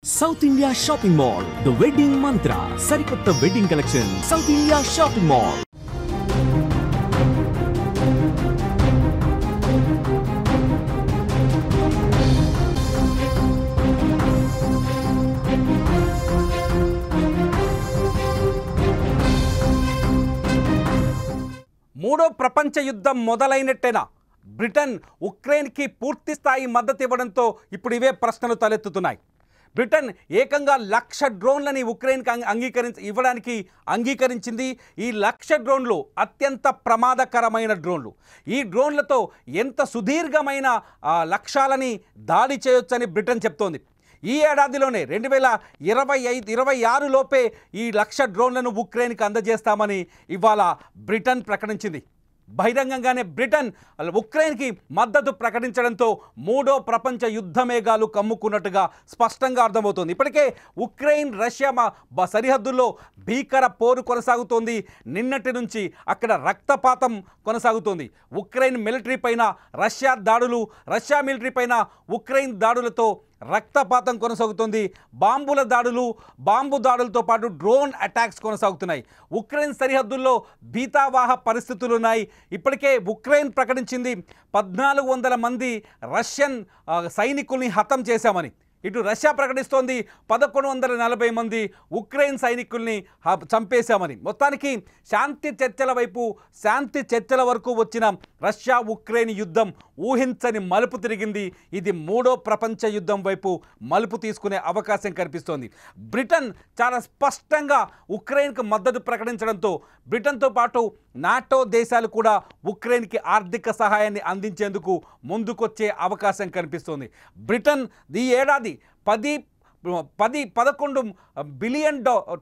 South India Shopping Mall, The Wedding Mantra, Sarikotta Wedding Collection, South India Shopping Mall. మూడో ప్రపంచ యుద్ధం మొదలైనట్టేనా? Britain ఉక్రెయిన్కి పూర్తి స్థాయి మద్దతు ఇవ్వడంతో ఇప్పుడు ఇవే ప్రశ్నలు తలెత్తుతున్నాయి. బ్రిటన్ ఏకంగా 1,00,000 డ్రోన్లని ఉక్రెయిన్కి ఇవ్వడానికి అంగీకరించింది. ఈ 1,00,000 డ్రోన్లు అత్యంత ప్రమాదకరమైన డ్రోన్లు. ఈ డ్రోన్లతో ఎంత సుదీర్ఘమైన లక్ష్యాలని దాడి చేయొచ్చని బ్రిటన్ చెప్తోంది. ఈ ఏడాదిలోనే 2026 లోపే ఈ 1,00,000 డ్రోన్లను ఉక్రెయిన్కి అందజేస్తామని ఇవాళ బ్రిటన్ ప్రకటించింది. బహిరంగంగానే బ్రిటన్ ఉక్రెయిన్కి మద్దతు ప్రకటించడంతో మూడో ప్రపంచ యుద్ధ మేఘాలు కమ్ముకున్నట్టుగా స్పష్టంగా అర్థమవుతోంది. ఇప్పటికే ఉక్రెయిన్ రష్యా సరిహద్దుల్లో భీకర పోరు కొనసాగుతోంది. నిన్నటి నుంచి అక్కడ రక్తపాతం కొనసాగుతోంది. ఉక్రెయిన్ మిలిటరీ పైన రష్యా దాడులు, రష్యా మిలిటరీ పైన ఉక్రెయిన్ దాడులతో రక్తపాతం కొనసాగుతుంది. బాంబు దాడులతో పాటు డ్రోన్ అటాక్స్ కొనసాగుతున్నాయి. ఉక్రెయిన్ సరిహద్దుల్లో భీతావాహ పరిస్థితులున్నాయి. ఇప్పటికే ఉక్రెయిన్ ప్రకటించింది 1,400 మంది రష్యన్ సైనికుల్ని హతం చేశామని. ఇటు రష్యా ప్రకటిస్తోంది 1,140 మంది ఉక్రెయిన్ సైనికుల్ని చంపేశామని. మొత్తానికి శాంతి చర్చల వరకు వచ్చిన రష్యా ఉక్రెయిన్ యుద్ధం ఊహించని మలుపు తిరిగింది. ఇది మూడో ప్రపంచ యుద్ధం వైపు మలుపు తీసుకునే అవకాశం కనిపిస్తోంది. బ్రిటన్ చాలా స్పష్టంగా ఉక్రెయిన్కు మద్దతు ప్రకటించడంతో బ్రిటన్తో పాటు నాటో దేశాలు కూడా ఉక్రెయిన్కి ఆర్థిక సహాయాన్ని అందించేందుకు ముందుకొచ్చే అవకాశం కనిపిస్తోంది. బ్రిటన్ ఈ ఏడాది 11 బిలియన్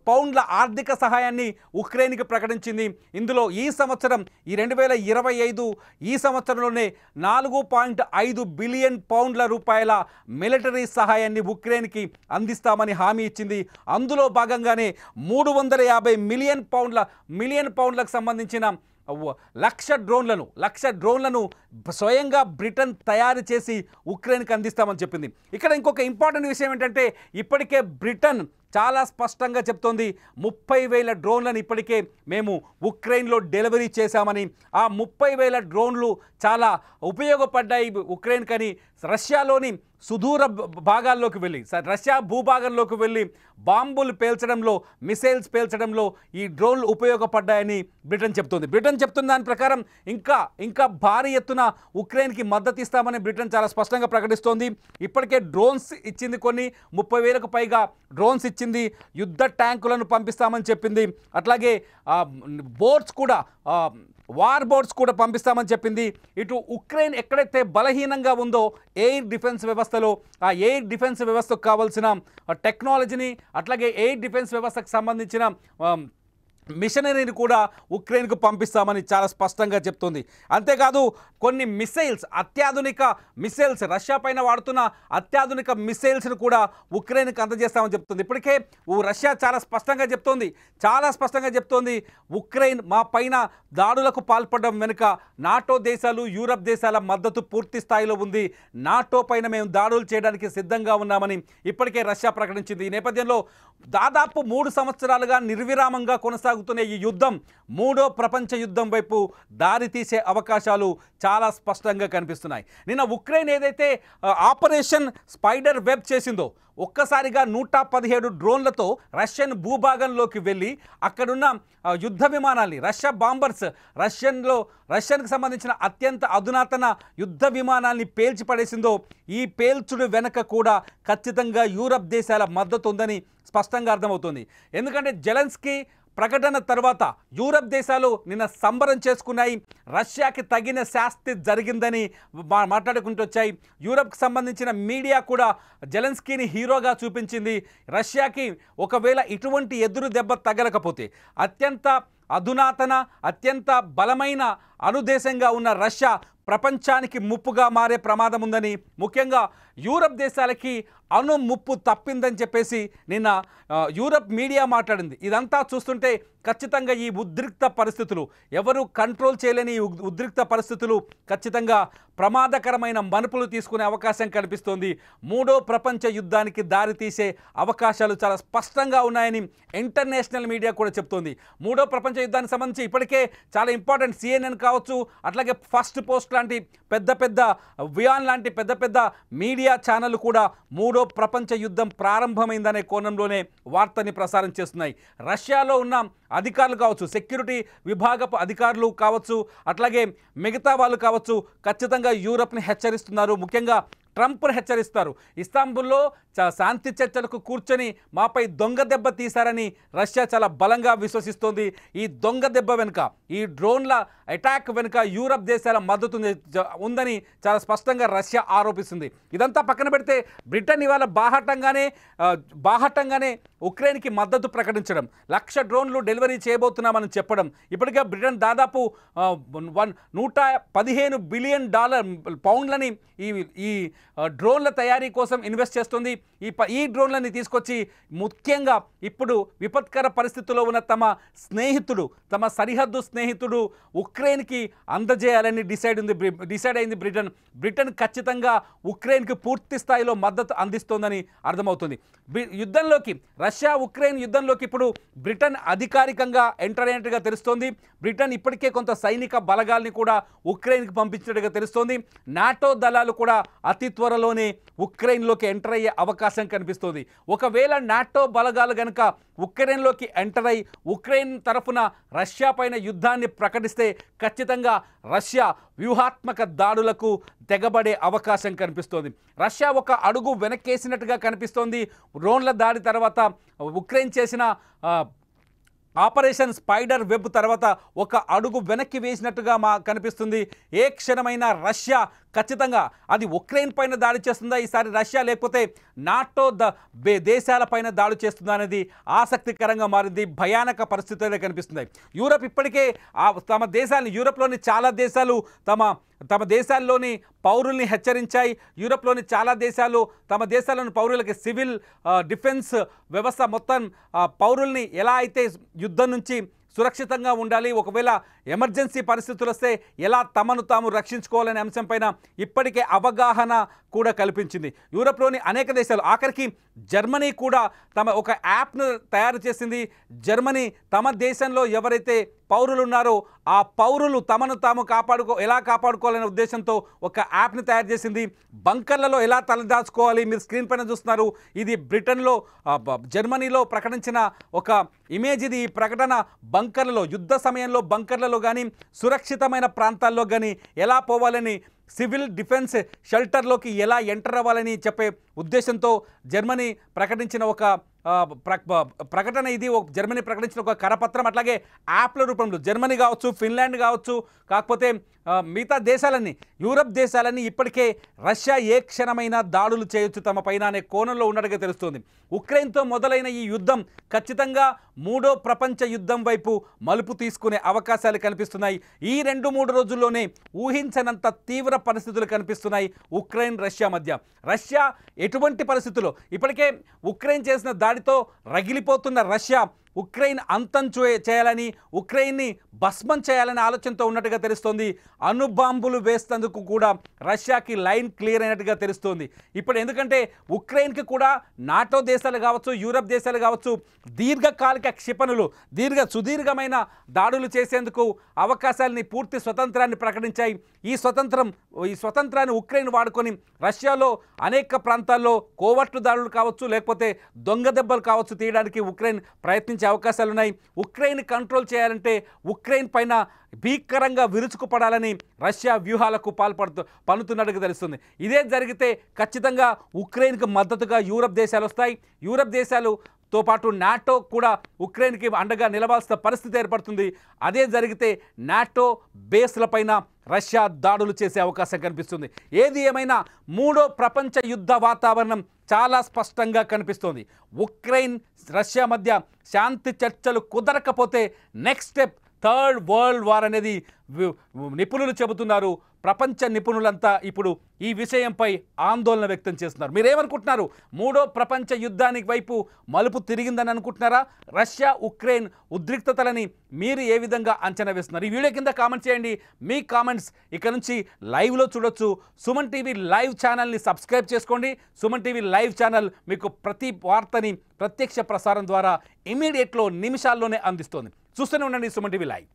పౌండ్ల ఆర్థిక సహాయాన్ని ఉక్రెయిన్కి ప్రకటించింది. ఇందులో ఈ సంవత్సరం 2025 ఈ సంవత్సరంలోనే 4.5 బిలియన్ పౌండ్ల రూపాయల మిలిటరీ సహాయాన్ని ఉక్రెయిన్కి అందిస్తామని హామీ ఇచ్చింది. అందులో భాగంగానే 350 మిలియన్ పౌండ్లకు సంబంధించిన 1,00,000 డ్రోన్లను స్వయంగా బ్రిటన్ తయారు చేసి ఉక్రెయిన్కి అందిస్తామని చెప్పింది. ఇక్కడ ఇంకొక ఇంపార్టెంట్ విషయం ఏంటంటే ఇప్పటికే బ్రిటన్ చాలా స్పష్టంగా చెప్తోంది 30,000 డ్రోన్లను ఇప్పటికే మేము ఉక్రెయిన్లో డెలివరీ చేశామని. ఆ 30,000 డ్రోన్లు చాలా ఉపయోగపడ్డాయి ఉక్రెయిన్ కని. రష్యాలోని సుదూర భాగాల్లోకి వెళ్ళి రష్యా భూభాగంలోకి వెళ్ళి బాంబులు పేల్చడంలో, మిసైల్స్ పేల్చడంలో ఈ డ్రోన్లు ఉపయోగపడ్డాయని బ్రిటన్ చెప్తోంది. బ్రిటన్ చెప్తున్న దాని ప్రకారం ఇంకా భారీ ఎత్తున ఉక్రెయిన్కి మద్దతు ఇస్తామని బ్రిటన్ చాలా స్పష్టంగా ప్రకటిస్తోంది. ఇప్పటికే డ్రోన్స్ ఇచ్చింది, కొన్ని 30,000కు పైగా డ్రోన్స్ ఇచ్చింది. యుద్ధ ట్యాంకులను పంపిస్తామని చెప్పింది. అట్లాగే వార్ బోట్స్ కూడా పంపిస్తామని చెప్పింది. ఇటు ఉక్రెయిన్ ఎక్కడైతే బలహీనంగా ఉందో ఎయిర్ డిఫెన్స్ వ్యవస్థలో, ఆ ఎయిర్ డిఫెన్స్ వ్యవస్థకు కావాల్సిన టెక్నాలజీని, అట్లాగే ఎయిర్ డిఫెన్స్ వ్యవస్థకు సంబంధించిన మిషనరీని కూడా ఉక్రెయిన్కు పంపిస్తామని చాలా స్పష్టంగా చెప్తుంది. అంతేకాదు కొన్ని అత్యాధునిక మిసైల్స్, రష్యా పైన వాడుతున్న అత్యాధునిక మిసైల్స్ను కూడా ఉక్రెయిన్కి అందజేస్తామని చెప్తుంది. ఇప్పటికే రష్యా చాలా స్పష్టంగా చెప్తోంది ఉక్రెయిన్ మా పైన దాడులకు పాల్పడడం వెనుక నాటో దేశాలు, యూరప్ దేశాల మద్దతు పూర్తి స్థాయిలో ఉంది. నాటో పైన మేము దాడులు చేయడానికి సిద్ధంగా ఉన్నామని ఇప్పటికే రష్యా ప్రకటించింది. ఈ నేపథ్యంలో దాదాపు 3 సంవత్సరాలుగా నిర్విరామంగా కొనసాగుతున్న ఈ యుద్ధం మూడో ప్రపంచ యుద్ధం వైపు దారి తీసే అవకాశాలు చాలా స్పష్టంగా కనిపిస్తున్నాయి. నిన్న ఉక్రెయిన్ ఏదైతే ఆపరేషన్ స్పైడర్ వెబ్ చేసిందో, ఒక్కసారిగా 117 డ్రోన్లతో రష్యన్ భూభాగంలోకి వెళ్ళి అక్కడున్న యుద్ధ విమానాల్ని, రష్యా బాంబర్స్, రష్యన్కి సంబంధించిన అత్యంత అధునాతన యుద్ధ విమానాల్ని పేల్చి పడేసిందో, ఈ పేల్చుడు వెనక కూడా ఖచ్చితంగా యూరప్ దేశాల మద్దతు ఉందని స్పష్టంగా అర్థమవుతుంది. ఎందుకంటే జెలెన్స్కీ ప్రకటన తర్వాత యూరప్ దేశాలు నిన్న సంబరం చేసుకున్నాయి. రష్యాకి తగిన శాస్తి జరిగిందని మాట్లాడుకుంటూ వచ్చాయి. యూరప్కి సంబంధించిన మీడియా కూడా జెలెన్స్కీని హీరోగా చూపించింది. రష్యాకి ఒకవేళ ఇటువంటి ఎదురు దెబ్బ తగలకపోతే, అత్యంత అధునాతన, అత్యంత బలమైన అణుదేశంగా ఉన్న రష్యా ప్రపంచానికి ముప్పుగా మారే ప్రమాదం ఉందని, ముఖ్యంగా యూరప్ దేశాలకి అణు ముప్పు తప్పిందని చెప్పేసి నిన్న యూరప్ మీడియా మాట్లాడింది. ఇదంతా చూస్తుంటే ఖచ్చితంగా ఈ ఉద్రిక్త పరిస్థితులు, ఎవరు కంట్రోల్ చేయలేని ఈ ఉద్రిక్త పరిస్థితులు ఖచ్చితంగా ప్రమాదకరమైన మలుపులు తీసుకునే అవకాశం కనిపిస్తోంది. మూడో ప్రపంచ యుద్ధానికి దారితీసే అవకాశాలు చాలా స్పష్టంగా ఉన్నాయని ఇంటర్నేషనల్ మీడియా కూడా చెప్తోంది. మూడో ప్రపంచ యుద్ధానికి సంబంధించి ఇప్పటికే చాలా ఇంపార్టెంట్ CNN కావచ్చు, అట్లాగే ఫస్ట్ పోస్ట్ లాంటి పెద్ద పెద్ద వియాన్ లాంటి పెద్ద పెద్ద మీడియా ఛానళ్ళు కూడా మూడో ప్రపంచ యుద్ధం ప్రారంభమైందనే కోణంలోనే వార్తని ప్రసారం చేస్తున్నాయి. రష్యాలో ఉన్న అధికారులు కావచ్చు, సెక్యూరిటీ విభాగపు అధికారులు కావచ్చు, అట్లాగే మిగతా వాళ్ళు కావచ్చు, ఖచ్చితంగా యూరప్ని హెచ్చరిస్తున్నారు. ముఖ్యంగా ట్రంప్ను హెచ్చరిస్తారు. ఇస్తాంబుల్లో శాంతి చర్చలకు కూర్చొని మాపై దొంగ దెబ్బ తీశారని రష్యా చాలా బలంగా విశ్వసిస్తోంది. ఈ దొంగ దెబ్బ వెనుక, ఈ డ్రోన్ల అటాక్ వెనుక యూరప్ దేశాల మద్దతు ఉందని చాలా స్పష్టంగా రష్యా ఆరోపిస్తుంది. ఇదంతా పక్కన పెడితే బ్రిటన్ ఇవాళ బాహటంగానే ఉక్రెయిన్కి మద్దతు ప్రకటించడం, 1,00,000 డ్రోన్లు డెలివరీ చేయబోతున్నామని చెప్పడం, ఇప్పటికే బ్రిటన్ దాదాపు $115 బిలియన్ పౌండ్లని ఈ డ్రోన్ల తయారీ కోసం ఇన్వెస్ట్ చేస్తుంది. ఈ డ్రోన్లని తీసుకొచ్చి ముఖ్యంగా ఇప్పుడు విపత్కర పరిస్థితుల్లో ఉన్న తమ సరిహద్దు స్నేహితుడు ఉక్రెయిన్కి అందజేయాలని డిసైడ్ అయింది బ్రిటన్ ఖచ్చితంగా ఉక్రెయిన్కి పూర్తి స్థాయిలో మద్దతు అందిస్తోందని అర్థమవుతుంది. రష్యా ఉక్రెయిన్ యుద్ధంలోకి ఇప్పుడు బ్రిటన్ అధికారికంగా ఎంటర్ అయినట్టుగా తెలుస్తోంది. బ్రిటన్ ఇప్పటికే కొంత సైనిక బలగాల్ని కూడా ఉక్రెయిన్కి పంపించినట్టుగా తెలుస్తోంది. నాటో దళాలు కూడా అతి త్వరలోనే ఉక్రెయిన్లోకి ఎంటర్ అయ్యే అవకాశం కనిపిస్తోంది. ఒకవేళ నాటో బలగాలు కనుక ఉక్రెయిన్లోకి ఎంటర్ అయి ఉక్రెయిన్ తరఫున రష్యా పైన యుద్ధాన్ని ప్రకటిస్తే ఖచ్చితంగా రష్యా వ్యూహాత్మక దాడులకు తెగబడే అవకాశం కనిపిస్తోంది. రష్యా ఒక అడుగు వెనక్కేసినట్టుగా కనిపిస్తోంది. డ్రోన్ల దాడి తర్వాత ఉక్రెయిన్ చేసిన ఆపరేషన్ స్పైడర్ వెబ్ తర్వాత ఒక అడుగు వెనక్కి వేసినట్టుగా కనిపిస్తుంది. ఏ క్షణమైనా రష్యా ఖచ్చితంగా అది ఉక్రెయిన్ పైన దాడి చేస్తుందా ఈసారి రష్యా, లేకపోతే నాటో దేశాలపైన దాడి చేస్తుందా అనేది ఆసక్తికరంగా మారింది. భయానక పరిస్థితులే కనిపిస్తున్నాయి. యూరప్ ఇప్పటికే యూరప్లోని చాలా దేశాలు తమ దేశాల్లోని పౌరుల్ని హెచ్చరించాయి. యూరప్లోని చాలా దేశాలు తమ దేశాల్లోని పౌరులకి సివిల్ డిఫెన్స్ వ్యవస్థ మొత్తం పౌరుల్ని ఎలా అయితే యుద్ధం నుంచి సురక్షితంగా ఉండాలి, ఒకవేళ ఎమర్జెన్సీ పరిస్థితులు వస్తే ఎలా తమను తాము రక్షించుకోవాలనే అంశంపైన ఇప్పటికే అవగాహన కూడా కల్పించింది. యూరప్లోని అనేక దేశాలు, ఆఖరికి జర్మనీ కూడా ఒక యాప్ను తయారు చేసింది. జర్మనీ తమ దేశంలో ఎవరైతే పౌరులు ఉన్నారో ఆ పౌరులు తమను తాము ఎలా కాపాడుకోవాలనే ఉద్దేశంతో ఒక యాప్ని తయారు చేసింది. బంకర్లలో ఎలా తలదాచుకోవాలి, మీరు స్క్రీన్ పైన చూస్తున్నారు, ఇది జర్మనీలో ప్రకటించిన ఒక ఇమేజ్. ఇది ఈ ప్రకటన బంకర్లలో, యుద్ధ సమయంలో బంకర్లలో కానీ సురక్షితమైన ప్రాంతాల్లో కానీ ఎలా పోవాలని, సివిల్ డిఫెన్స్ షెల్టర్లోకి ఎలా ఎంటర్ అవ్వాలని చెప్పే ఉద్దేశంతో జర్మనీ ప్రకటించిన ఒక ప్రకటన ఇది. జర్మనీ ప్రకటించిన ఒక కరపత్రం, అట్లాగే యాప్ల రూపంలో జర్మనీ కావచ్చు, ఫిన్లాండ్ కావచ్చు, కాకపోతే మిగతా దేశాలన్నీ, యూరప్ దేశాలన్నీ ఇప్పటికే రష్యా ఏ క్షణమైనా దాడులు చేయొచ్చు తమ పైన అనే కోణంలో ఉన్నట్టుగా తెలుస్తోంది. ఉక్రెయిన్తో మొదలైన ఈ యుద్ధం ఖచ్చితంగా మూడో ప్రపంచ యుద్ధం వైపు మలుపు తీసుకునే అవకాశాలు కనిపిస్తున్నాయి. ఈ 2-3 రోజుల్లోనే ఊహించనంత తీవ్ర పరిస్థితులు కనిపిస్తున్నాయి ఉక్రెయిన్ రష్యా మధ్య. రష్యా ఎటువంటి పరిస్థితుల్లో ఇప్పటికే ఉక్రెయిన్ చేసిన దాడితో రగిలిపోతున్న రష్యా ఉక్రెయిన్ అంతం చేయాలని, ఉక్రెయిన్ని భస్మం చేయాలనే ఆలోచనతో ఉన్నట్టుగా తెలుస్తోంది. అణుబాంబులు వేస్తేందుకు కూడా రష్యాకి లైన్ క్లియర్ అయినట్టుగా తెలుస్తోంది. ఇప్పుడు ఎందుకంటే ఉక్రెయిన్కి కూడా నాటో దేశాలు కావచ్చు, యూరప్ దేశాలు కావచ్చు, దీర్ఘకాలిక క్షిపణులు, సుదీర్ఘమైన దాడులు చేసేందుకు అవకాశాలని, పూర్తి స్వతంత్రాన్ని ప్రకటించాయి. ఈ స్వతంత్రాన్ని ఉక్రెయిన్ వాడుకొని రష్యాలో అనేక ప్రాంతాల్లో కోవర్టు దాడులు కావచ్చు, లేకపోతే దొంగ దెబ్బలు కావచ్చు తీయడానికి ఉక్రెయిన్ ప్రయత్నించే అవకాశాలున్నాయి. ఉక్రెయిన్ కంట్రోల్ చేయాలంటే ఉక్రెయిన్ పైన భీకరంగా విరుచుకుపడాలని రష్యా వ్యూహాలకు పన్నుతున్నట్టుగా తెలుస్తుంది. ఇదే జరిగితే ఖచ్చితంగా ఉక్రెయిన్కి మద్దతుగా యూరప్ దేశాలు వస్తాయి. యూరప్ దేశాలుతో పాటు నాటో కూడా ఉక్రెయిన్కి అండగా నిలవాల్సిన పరిస్థితి ఏర్పడుతుంది. అదే జరిగితే నాటో బేస్లపైన రష్యా దాడులు చేసే అవకాశం కనిపిస్తుంది. ఏది ఏమైనా మూడో ప్రపంచ యుద్ధ వాతావరణం చాలా స్పష్టంగా కనిపిస్తోంది. ఉక్రెయిన్ రష్యా మధ్య శాంతి చర్చలు కుదరకపోతే next step third world war అనేది నిపుణులు చెబుతున్నారు. ప్రపంచ నిపుణులంతా ఇప్పుడు ఈ విషయంపై ఆందోళన వ్యక్తం చేస్తున్నారు. మీరేమనుకుంటున్నారు? మూడో ప్రపంచ యుద్ధానికి వైపు మలుపు తిరిగిందని అనుకుంటున్నారా? రష్యా ఉక్రెయిన్ ఉద్రిక్తతలని మీరు ఏ విధంగా అంచనా వేస్తున్నారు? ఈ వీడియో కింద కామెంట్ చేయండి. మీ కామెంట్స్ ఇక నుంచి లైవ్లో చూడొచ్చు. సుమన్ టీవీ లైవ్ ఛానల్ని సబ్స్క్రైబ్ చేసుకోండి. సుమన్ టీవీ లైవ్ ఛానల్ మీకు ప్రతి వార్తని ప్రత్యక్ష ప్రసారం ద్వారా ఇమీడియట్లో నిమిషాల్లోనే అందిస్తోంది. చూస్తూనే ఉండండి సుమన్ టీవీ లైవ్.